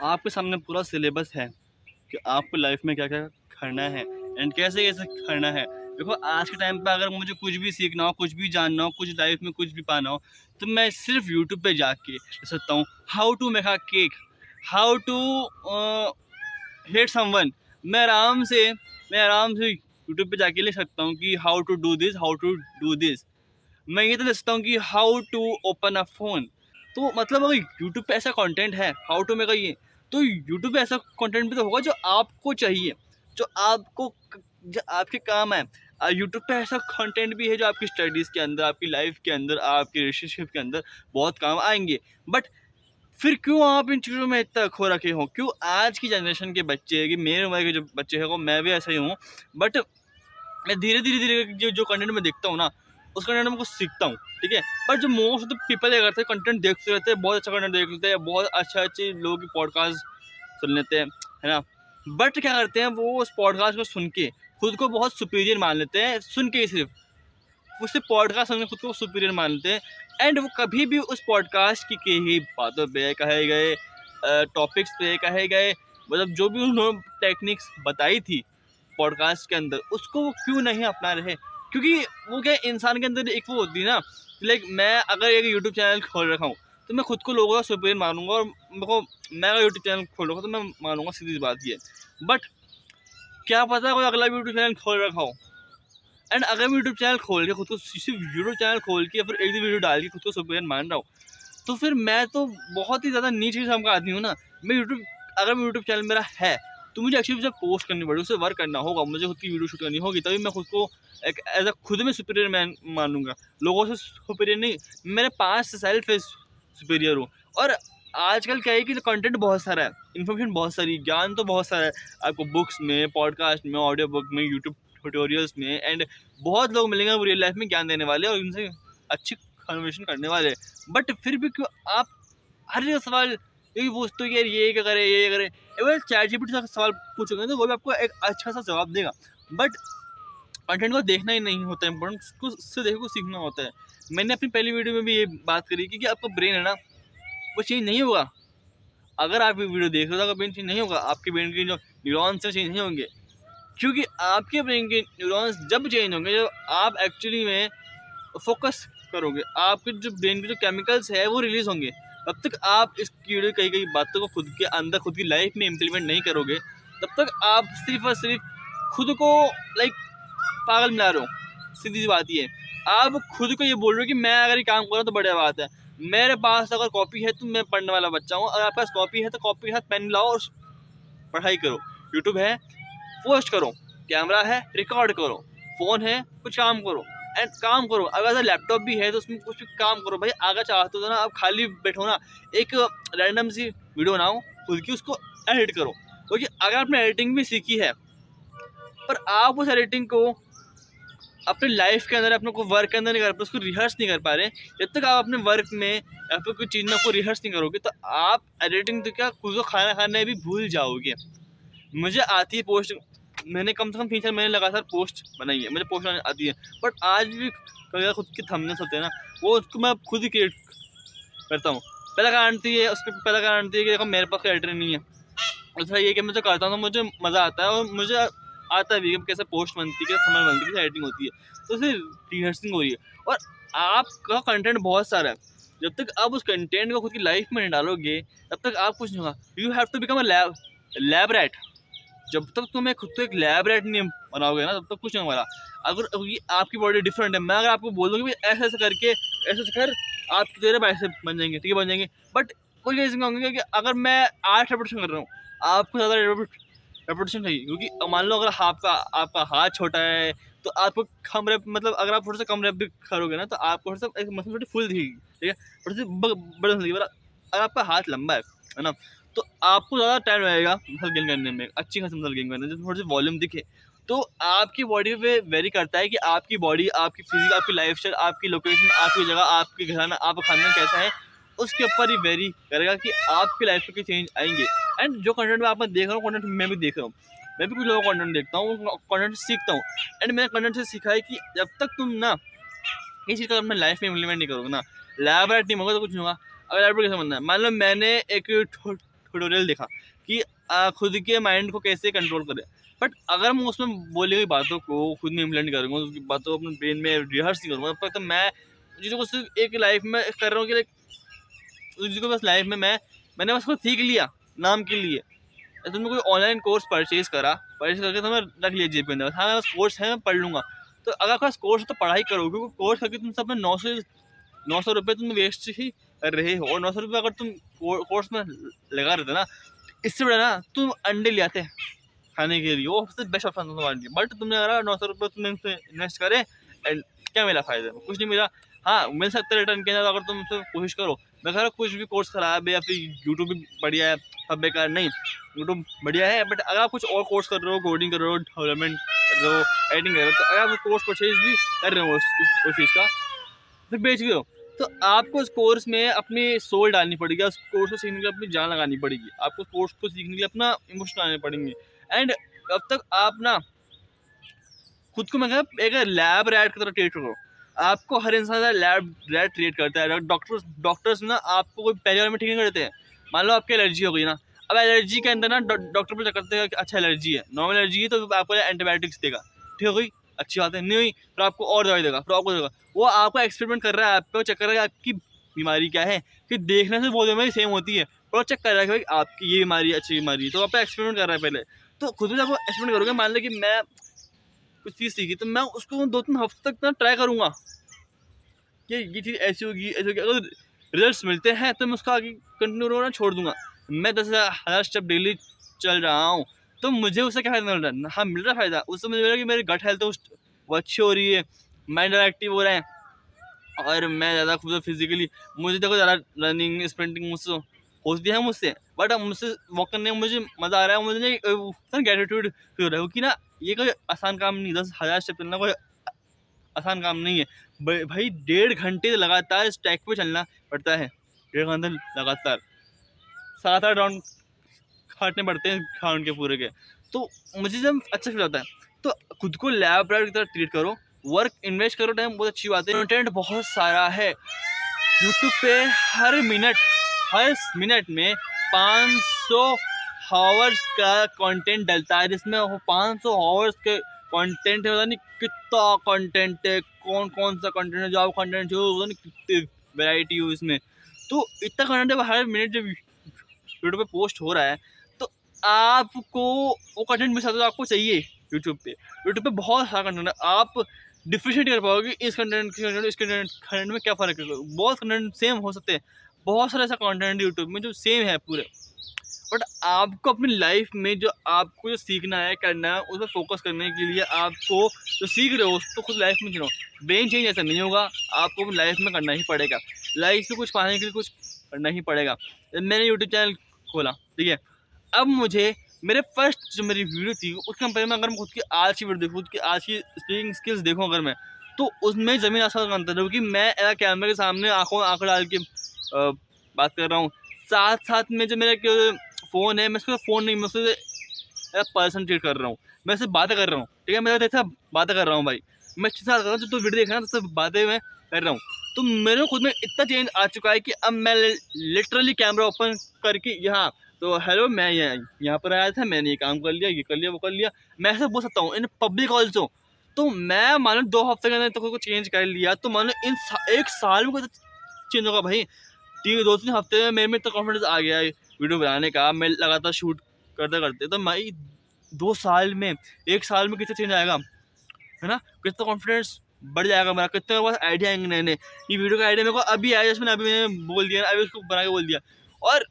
आपके सामने पूरा सिलेबस है कि आपको लाइफ में क्या-क्या करना है एंड कैसे-कैसे करना है। देखो आज के टाइम पे अगर मुझे कुछ भी सीखना हो, कुछ भी जानना हो, कुछ लाइफ में कुछ भी पाना हो, तो मैं सिर्फ़ यूट्यूब पे जाके देख सकता हूँ how to make a cake, how to hit someone. मैं आराम से यूट्यूब पे जाके लिख सकता हूँ कि how to do this, how to do this. मैं ये तो लिख सकता हूँ कि how to open a phone. तो मतलब अगर यूट्यूब पे ऐसा कंटेंट है, हाउ टू मेक अ ये, तो यूट्यूब पे ऐसा कंटेंट भी तो होगा जो आपको चाहिए, जो आपको जो आपके काम है। यूट्यूब पे ऐसा कंटेंट भी है जो आपकी स्टडीज़ के अंदर, आपकी लाइफ के अंदर, आपके रिलेशनशिप के अंदर बहुत काम आएँगे। बट फिर क्यों आप इन चीज़ों में इतना खो रखे हो? क्यों आज की जनरेशन के बच्चे, कि मेरे उम्र के जो बच्चे हैं, वो मैं भी ऐसा ही हूँ, बट मैं धीरे-धीरे जो कंटेंट मैं देखता हूँ ना, उस कंटेंट में कुछ सीखता हूँ, ठीक है? बट जो मोस्ट ऑफ द पीपल क्या करते हैं, कंटेंट देखते रहते हैं, बहुत अच्छा कंटेंट देख लेते हैं, बहुत अच्छे-अच्छे लोगों की पॉडकास्ट सुन लेते हैं, है ना? बट क्या करते हैं, वो उस पॉडकास्ट को सुन के खुद को बहुत सुपीरियर मान लेते हैं, सुन के ही सिर्फ़। वो सिर्फ़ पॉडकास्ट सुन के खुद को सुपीरियर मान लेते हैं एंड वो कभी भी उस पॉडकास्ट की ही बातों पे, कहे गए टॉपिक्स पे, कहे गए मतलब जो भी उन्होंने टेक्निक्स बताई थी पॉडकास्ट के अंदर, उसको वो क्यों नहीं अपना रहे? क्योंकि वो क्या इंसान के अंदर एक वो होती है ना, लाइक मैं अगर एक यूट्यूब चैनल खोल रखा हूँ, तो मैं खुद को लोगों का सुपीरियर मानूँगा और मेरे को मैं अगर यूट्यूब चैनल खोलूँगा तो मैं मानूँगा, सीधी सी बात ये है। बट क्या पता कोई अगला भी यूट्यूब चैनल खोल रखा हो एंड अगर मैं यूट्यूब चैनल खोल के खुद को सिर्फ यूट्यूब चैनल खोल के या फिर एक 2 वीडियो डाल के खुद को सुपीरियर मान रहा हूँ, तो फिर मैं तो बहुत ही ज़्यादा नीच किस्म का आदमी हूँ ना। अगर यूट्यूब चैनल मेरा है, तो मुझे एक्चुअली उसे पोस्ट करनी पड़ेगी, उसे वर्क करना होगा, मुझे खुद की वीडियो शूट करनी होगी, तभी मैं खुद को एक एज़ अ खुद में सुपीरियर मैन मानूँगा। लोगों से सुपीरियर नहीं, मेरे पास सेल्फ इज़ सुपीरियर हूँ। और आजकल क्या है कि कंटेंट बहुत सारा है, इन्फॉर्मेशन बहुत सारी, ज्ञान तो बहुत सारा है। आपको बुक्स में, पॉडकास्ट में, ऑडियो बुक में, यूट्यूब ट्यूटोरियल्स में एंड बहुत लोग मिलेंगे वो रियल लाइफ में ज्ञान देने वाले और उनसे अच्छी कन्वर्सेशन करने वाले। बट फिर भी क्यों आप हर जगह सवाल यही पूछते हो कि यार ये क्या करे, ये क्या करे? अगर चैटजीपीटी से सवाल पूछोगे तो वो भी आपको एक अच्छा सा जवाब देगा। बट कंटेंट को देखना ही नहीं होता है इम्पोर्टेंट, उसको उससे देखो, सीखना होता है। मैंने अपनी पहली वीडियो में भी ये बात करी कि आपका ब्रेन है ना, वो चेंज नहीं होगा। अगर आप ये वीडियो देख रहे हो तो आपका ब्रेन चेंज नहीं होगा, आपके ब्रेन के जो न्यूरॉन्स हैं चेंज नहीं होंगे। क्योंकि आपके ब्रेन के न्यूरॉन्स जब चेंज होंगे जब आप एक्चुअली में फोकस करोगे, आपके जो ब्रेन के जो केमिकल्स है वो रिलीज होंगे। तब तक आप इस कीड़े कई बातों को खुद के अंदर, खुद की लाइफ में इम्प्लीमेंट नहीं करोगे, तब तक आप सिर्फ और सिर्फ खुद को लाइक पागल बना रहे हो। सीधी सी बात ये है, आप खुद को ये बोल रहे हो कि मैं अगर ये काम कर रहा हूँ तो बढ़िया बात है। मेरे पास अगर कॉपी है तो मैं पढ़ने वाला बच्चा हूँ, अगर आपके पास कॉपी है तो कॉपी के साथ पेन लाओ और पढ़ाई करो। यूट्यूब है, पोस्ट करो, कैमरा है, रिकॉर्ड करो, फ़ोन है, कुछ काम करो एंड काम करो। अगर लैपटॉप भी है तो उसमें कुछ भी काम करो भाई। अगर चाहते हो तो ना आप खाली बैठो ना, एक रैंडम सी वीडियो बनाओ खुद की, उसको एडिट करो। क्योंकि अगर आपने एडिटिंग भी सीखी है पर आप उस एडिटिंग को अपने लाइफ के अंदर, अपने को वर्क के अंदर नहीं कर पा रहे, उसको रिहर्स नहीं कर पा रहे, जब तक आप अपने वर्क में या फिर कोई चीज़ में आपको रिहर्स नहीं करोगे तो आप एडिटिंग तो क्या, खुद को खाना खाना भी भूल जाओगे। मुझे आती है पोस्ट, मैंने कम से कम 3-4 महीने लगातार पोस्ट बनाई है, मुझे पोस्ट बनानी आती है। बट आज भी कई खुद के थंबनेल्स होते हैं ना, वो उसको मैं खुद ही क्रिएट करता हूँ। पहला कारण तो ये है, उसके पहला कारण तो ये कि देखो मेरे पास कोई एडिटर नहीं है। दूसरा ये कि मैं जो करता हूँ तो मुझे मज़ा आता है और मुझे आता भी है कि कैसे पोस्ट बनती है, कैसे थंबनेल बनती है, कैसे एडिटिंग होती है। तो उससे रिहर्सलिंग हो रही है और आपका कंटेंट बहुत सारा है। जब तक आप उस कंटेंट को खुद की लाइफ में नहीं डालोगे, तब तक आप कुछ नहीं होगा। You have to become a lab rat. जब तक तुम्हें खुद को एक लैब रैट नहीं बनाओगे ना, तब तक कुछ नहीं होगा। अगर ये आपकी बॉडी डिफरेंट है, मैं अगर आपको बोल दूँ कि भाई ऐसे-ऐसे करके ऐसे-ऐसे कर, आपके तेरे बाइसेप बन जाएँगे, ठीक है, बन जाएँगे। बट कोई ऐसे नहीं होंगे कि अगर मैं 8 रेपिटेशन कर रहा हूँ, आपको ज़्यादा रेपिटेशन चाहिए। क्योंकि मान लो अगर आपका आपका हाथ छोटा है, तो आपको कम रेप, मतलब अगर आप थोड़ा सा कम रेप भी करोगे ना, तो आपको थोड़ा सा एक मसल थोड़ी फुल दिखेगी, ठीक है, थोड़ी सी बड़ी दिखेगी। पर अगर आपका हाथ लंबा है ना, तो आपको ज़्यादा टाइम लगेगा मसल गेन करने में, अच्छी खासी मसल गेन करने में, जब थोड़ी सी वॉल्यूम दिखे। तो आपकी बॉडी पे वेरी करता है कि आपकी बॉडी, आपकी फिजिक, आपकी लाइफस्टाइल, आपकी लोकेशन, आपकी जगह, आपके घराना, आपका खानदान कैसा है, उसके ऊपर ही वेरी करेगा कि आपकी लाइफ में कोई चेंज आएंगे। एंड जो कंटेंट में आप मैं देख रहा हूँ, कंटेंट मैं भी देख रहा हूँ, मैं भी कुछ लोगों का कंटेंट देखता हूँ, कंटेंट सीखता हूँ। एंड मैंने कंटेंट से सीखा है कि जब तक तुम ना ये चीज़ को अपने लाइफ में इम्प्लीमेंट नहीं करोगे ना, लैबोरेट नहीं होगा तो कुछ नहीं होगा। अगर लैबोरेट कैसे बनना है, मान लो मैंने एक ट्यूटोरियल देखा कि खुद के माइंड को कैसे कंट्रोल करें। बट अगर मैं उसमें बोली गई बातों को खुद में इम्प्लीमेंट करूँगा, उसकी बातों को अपने ब्रेन में रिहर्स नहीं करूँगा, तब तक तो मैं चीज़ों को सिर्फ एक लाइफ में कर रहा हूँ कि उस चीज़ को बस लाइफ में मैंने बस को सीख लिया नाम के लिए। तुमने कोई ऑनलाइन कोर्स परचेज करके तुम्हें रख लिया जेब के अंदर, हाँ बस कोर्स है मैं पढ़ लूँगा। तो अगर आपके पास कोर्स है तो पढ़ाई करो, क्योंकि कोर्स करके तुम सब में 900 रुपये तुम वेस्ट ही कर रहे हो। और 900 रुपये अगर तुम कोर्स में लगा रहे थे ना, इससे बड़ा ना तुम अंडे ले आते खाने के लिए, वो सबसे बेस्ट ऑप्शन था तुम्हारे लिए। बट तुमने अगर 900 रुपये तुमने इन्वेस्ट करे एंड क्या मिला फ़ायदा? कुछ नहीं मिला। हाँ मिल सकता है रिटर्न के अंदर अगर तुम उससे कोशिश करो। मैं कह रहा हूँ कुछ भी कोर्स खराब है या फिर यूट्यूब भी बढ़िया है सब बेकार नहीं, यूट्यूब बढ़िया है। बट अगर आप कुछ और कोर्स कर रहे हो, कोडिंग कर रहे हो, डेवलपमेंट कर रहे हो, एडिटिंग कर रहे हो, तो अगर आप कोर्स परचेज भी कर रहे हो उस चीज़ का, फिर बेच भी हो, तो आपको उस कोर्स में अपनी सोल डालनी पड़ेगी, उस कोर्स को सीखने के लिए अपनी जान लगानी पड़ेगी, आपको कोर्स को सीखने के लिए अपना इमोशन डालने पड़ेंगे। एंड अब तक आप ना खुद को मैं एक लैब रैट की तरह ट्रीट करो। आपको हर इंसान लैब रैट ट्रीट करता है। डॉक्टर्स ना आपको कोई पहले बार में ठीक नहीं करते हैं। मान लो आपकी एलर्जी हो गई ना, अब एलर्जी के अंदर ना डॉक्टर पर चेक करते हैं कि अच्छा एलर्जी है, नॉर्मल एलर्जी है तो आपको एंटीबायोटिक्स देगा, ठीक हो गई, अच्छी बात है। नहीं हुई फिर आपको और दवाई देगा, फिर आपको देगा। वो आपको एक्सपेरिमेंट कर रहा है, आपको चेक कर रहा है आपकी बीमारी क्या है, कि देखने से बहुत बीमारी सेम होती है, और चेक कर रहा है कि भाई आपकी ये बीमारी अच्छी बीमारी है, तो आपको एक्सपेरिमेंट कर रहा है पहले। तो खुद भी जब वो एक्सपेरिमेंट करोगे, मान लो कि मैं कुछ चीज़ सीखी तो मैं उसको 2-3 हफ्ते तक ना ट्राई करूँगा कि ये चीज़ ऐसी होगी ऐसी होगी। अगर रिजल्ट्स मिलते हैं तो मैं उसका आगे कंटिन्यू करना छोड़ दूँगा। मैं 10,000 स्टेप डेली चल रहा हूँ, तो मुझे उससे क्या फ़ायदा मिल रहा है? हाँ, मिल रहा है फ़ायदा। उससे मुझे मिल रहा है कि मेरी गट हेल्थ वो अच्छी हो रही है, माइंड एक्टिव हो रहा है, और मैं ज़्यादा खुद फिज़िकली, मुझे देखो ज़्यादा रनिंग, स्प्रिंटिंग मुझसे होती है मुझसे, बट अब मुझसे वॉक करने में मुझे मज़ा आ रहा है। मुझे ग्रेटिट्यूड फील हो रहा है, क्योंकि ना ये कोई आसान काम नहीं, 10,000 स्टेप चलना कोई आसान काम नहीं है। भाई 1.5 घंटे लगातार इस ट्रैक पे चलना पड़ता है, 1.5 घंटे लगातार 7-8 राउंड काटने पड़ते हैं ग्राउंड के पूरे के। तो मुझे जब अच्छा फील होता है, तो खुद को लैब रैट की तरह ट्रीट करो, वर्क इन्वेस्ट करो, टाइम बहुत अच्छी बात है। कंटेंट बहुत सारा है यूट्यूब पे, हर मिनट में 500 हावर्स का कंटेंट डलता है, जिसमें वो 500 हावर्स के कंटेंट है, पता नहीं कितना कंटेंट है, कौन कौन सा कंटेंट है, जो आप कंटेंट जो पता नहीं कितनी वैरायटी हो इसमें। तो इतना कंटेंट है, हर मिनट जब यूट्यूब पे पोस्ट हो रहा है, तो आपको वो कंटेंट मिल सकता है, आपको चाहिए यूट्यूब पे बहुत सारा कंटेंट है। आप डिफरेंशिएट कर पाओगे इस कंटेंट में क्या फ़र्क है। बहुत कंटेंट सेम हो सकते हैं, बहुत सारा ऐसा कंटेंट यूट्यूब में जो सेम है पूरे, बट आपको अपनी लाइफ में जो सीखना है, करना है, उस पर फोकस करने के लिए आपको जो सीख रहे हो उसको खुद लाइफ में चुनो। ब्रेन चेंज ऐसा नहीं होगा, आपको लाइफ में करना ही पड़ेगा, लाइफ में कुछ पाने के लिए कुछ करना ही पड़ेगा। मैंने यूट्यूब चैनल खोला, ठीक है, अब मुझे मेरे फर्स्ट जो मेरी वीडियो थी उसके कंपेयर में अगर मैं खुद की आज की वीडियो देखूँ, खुद की आज की स्पीकिंग स्किल्स देखूँ अगर मैं, तो उसमें ज़मीन आसमान का अंतर है। क्योंकि मैं कैमरे के सामने आँखें डाल के बात कर रहा हूँ, साथ में जो मेरा फ़ोन है, मैं उसको फ़ोन नहीं, मैं उसको पर्सन ट्रीट कर रहा हूँ, मैं उससे बातें कर रहा हूँ, ठीक है, मैं जैसे बातें कर रहा हूँ भाई, मैं अच्छे से कर रहा हूँ, तो वीडियो देख रहा हूँ तो सब बातें मैं कर रहा हूँ। तो मेरे खुद में इतना चेंज आ चुका है कि अब मैं लिटरली कैमरा ओपन करके यहाँ, तो हेलो मैं यहाँ पर आया था, मैंने ये काम कर लिया, ये कर लिया, वो कर लिया, मैं ऐसा बोल सकता हूँ इन पब्लिक ऑल्सो। तो मैं मानो 2 हफ्ते के अंदर तो को चेंज कर लिया, तो मानो इन 1 साल में चेंज होगा भाई। 2-3 हफ्ते में मेरे में इतना कॉन्फिडेंस आ गया है वीडियो बनाने का, मैं लगातार शूट करते तो भाई 2 साल में, 1 साल में कितना चेंज आएगा, है ना? कितना कॉन्फिडेंस बढ़ जाएगा मेरा, कितने मेरे पास आइडिया आएंगे नए-नए। ये वीडियो का आइडिया मेरे को अभी आया, जैसे मैंने बोल दिया, अभी उसको बना के बोल दिया। और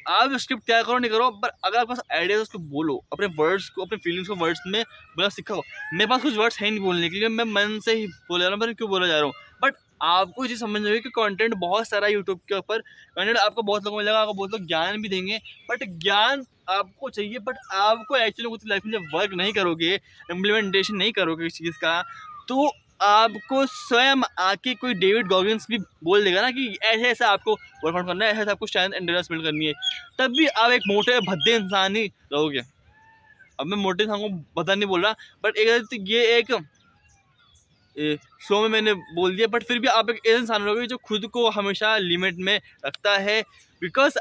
आप स्क्रिप्ट तैयार करो नहीं करो, पर अगर आपके पास आइडिया है उसको बोलो, अपने वर्ड्स को, अपने फीलिंग्स को वर्ड्स में बोलना सीखो। मेरे पास कुछ वर्ड्स है नहीं बोलने के लिए, मैं मन से ही बोल जा रहा हूँ, मैं क्यों बोला जा रहा हूँ। बट आपको ये चीज़ समझनी होगी कि कंटेंट बहुत सारा है यूट्यूब के ऊपर, कंटेंट आपको बहुत लोगों को मिलेगा, आपको बहुत लोग ज्ञान भी देंगे, बट ज्ञान आपको चाहिए, बट आपको एक्चुअली कुछ लाइफ में जब वर्क नहीं करोगे, इम्प्लीमेंटेशन नहीं करोगे इस चीज़ का, तो आपको स्वयं आके कोई डेविड गॉगिन्स भी बोल देगा ना कि ऐसे-ऐसे आपको वर्कआउट करना है, ऐसे-ऐसे आपको स्ट्रेंथ एंड्योरेंस बिल्ड करनी है, तब भी आप एक मोटे भद्दे इंसान ही रहोगे। अब मैं मोटे इंसान को भद्दा नहीं बोल रहा, बट ये एक शो में मैंने बोल दिया, बट फिर भी आप एक ऐसा इंसान रहोगे जो खुद को हमेशा लिमिट में रखता है, बिकॉज़